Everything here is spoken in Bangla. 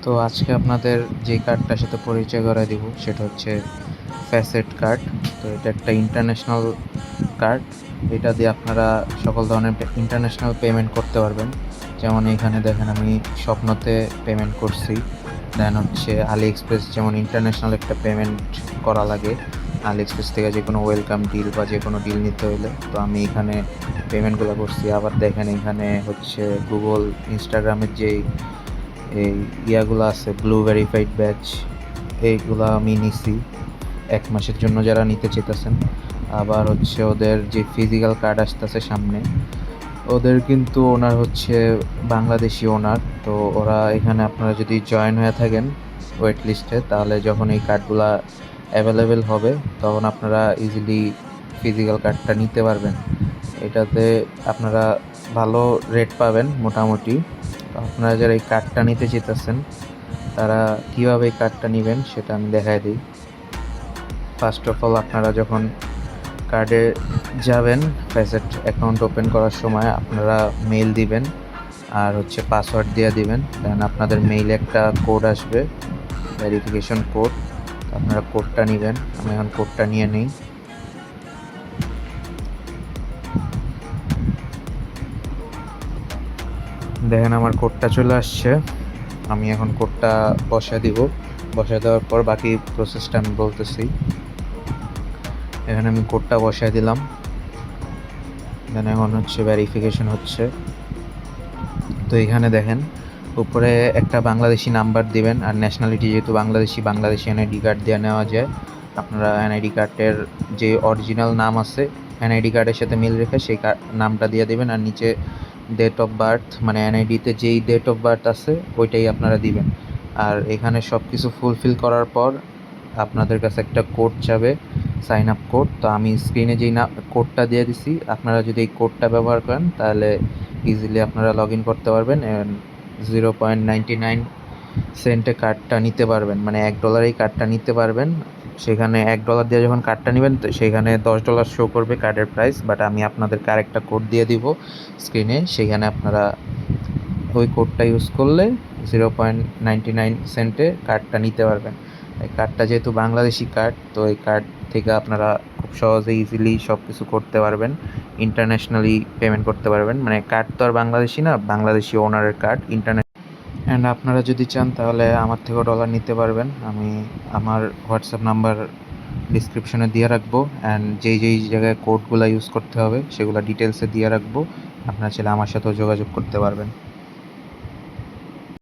তো আজকে আপনাদের যে কার্ডটার সাথে পরিচয় করায় দিব সেটা হচ্ছে ফ্যাসেট কার্ড। তো এটা একটা ইন্টারন্যাশনাল কার্ড। এটা দিয়ে আপনারা সকল ধরনের ইন্টারন্যাশনাল পেমেন্ট করতে পারবেন। যেমন এখানে দেখেন আমি স্বপ্নতে পেমেন্ট করছি। দেন হচ্ছে আলি এক্সপ্রেস, যেমন ইন্টারন্যাশনাল একটা পেমেন্ট করা লাগে আলি এক্সপ্রেস থেকে যে কোনো ওয়েলকাম ডিল বা যে কোনো ডিল নিতে হলে, তো আমি এখানে পেমেন্টগুলো করছি। আবার দেখেন এখানে হচ্ছে গুগল ইনস্টাগ্রামের যেই এই ইয়াগুলো আছে, ব্লু ভেরিফাইড ব্যাচ, এইগুলো আমি নিছি 1 মাসের জন্য যারা নিতে চেতেছেন। আবার হচ্ছে ওদের যে ফিজিক্যাল কার্ড আসতেছে সামনে, ওদের কিন্তু ওনার হচ্ছে বাংলাদেশি ওনার। তো ওরা এখানে আপনারা যদি জয়েন হয়ে থাকেন ওয়েট লিস্টে, তাহলে যখন এই কার্ডগুলা অ্যাভেলেবেল হবে তখন আপনারা ইজিলি ফিজিক্যাল কার্ডটা নিতে পারবেন। এটাতে আপনারা ভালো রেট পাবেন মোটামুটি। তো আপনারা যারা এই কার্ডটা নিতে চেতেছেন তারা কীভাবে এই কার্ডটা নেবেন সেটা আমি দেখাই দিই। ফার্স্ট অফ অল আপনারা যখন কার্ডে যাবেন, ফ্যাসেট অ্যাকাউন্ট ওপেন করার সময় আপনারা মেইল দিবেন আর হচ্ছে পাসওয়ার্ড দিয়ে দিবেন। দেন আপনাদের মেইলে একটা কোড আসবে, ভেরিফিকেশন কোড। আপনারা কোডটা নেবেন। আমি এখন কোডটা নিয়ে নিই। দেখেন আমার কোডটা চলে আসছে। আমি এখন কোডটা বসায় দিব। বসায় দেওয়ার পর বাকি প্রসেসটা আমি বলতেছি। এখানে আমি কোডটা বসায় দিলাম। দেন এখন হচ্ছে ভেরিফিকেশন হচ্ছে। তো এখানে দেখেন উপরে একটা বাংলাদেশি নাম্বার দিবেন, আর ন্যাশনালিটি যেহেতু বাংলাদেশি এনআইডি কার্ড দিয়ে নেওয়া যায়। আপনারা এনআইডি কার্ডের যে অরিজিনাল নাম আছে এনআইডি কার্ডের সাথে মিল রেখে সেই নামটা দিয়ে দিবেন, আর নিচে ডেট অফ বার্থ মানে এনআইডিতে যেই ডেট অফ বার্থ আছে ওইটাই আপনারা দিবেন। আর এখানে সব কিছু ফুলফিল করার পর আপনাদের কাছে একটা কোড যাবে, সাইন আপ কোড। তো আমি স্ক্রিনে যেই কোডটা দিয়ে দিছি, আপনারা যদি এই কোডটা ব্যবহার করেন তাহলে ইজিলি আপনারা লগ ইন করতে পারবেন। 0.99 সেন্টে কার্ডটা নিতে পারবেন, মানে $1 কার্ডটা নিতে পারবেন। সেখানে $1 দিয়ে যখন কার্ডটা নেবেন তো সেখানে $10 শো করবে কার্ডের প্রাইস, বাট আমি আপনাদেরকে আরেকটা কোড দিয়ে দিব স্ক্রিনে, সেখানে আপনারা ওই কোডটা ইউজ করলে 0.99 সেন্টে কার্ডটা নিতে পারবেন। এই কার্ডটা যেহেতু বাংলাদেশি কার্ড, তো এই কার্ড থেকে আপনারা খুব সহজে ইজিলি সব কিছু করতে পারবেন, ইন্টারন্যাশনালি পেমেন্ট করতে পারবেন। মানে কার্ড তো আর বাংলাদেশি না, বাংলাদেশি ওনারের কার্ড ইন্টারন্যাশনাল। অ্যান্ড আপনারা যদি চান তাহলে আমার থেকেও ডলার নিতে পারবেন। আমি আমার হোয়াটসঅ্যাপ নাম্বার ডিসক্রিপশনে দিয়ে রাখবো, অ্যান্ড যেই যেই জায়গায় কোডগুলো ইউজ করতে হবে সেগুলো ডিটেলসে দিয়ে রাখবো। আপনারা চাইলে আমার সাথেও যোগাযোগ করতে পারবেন।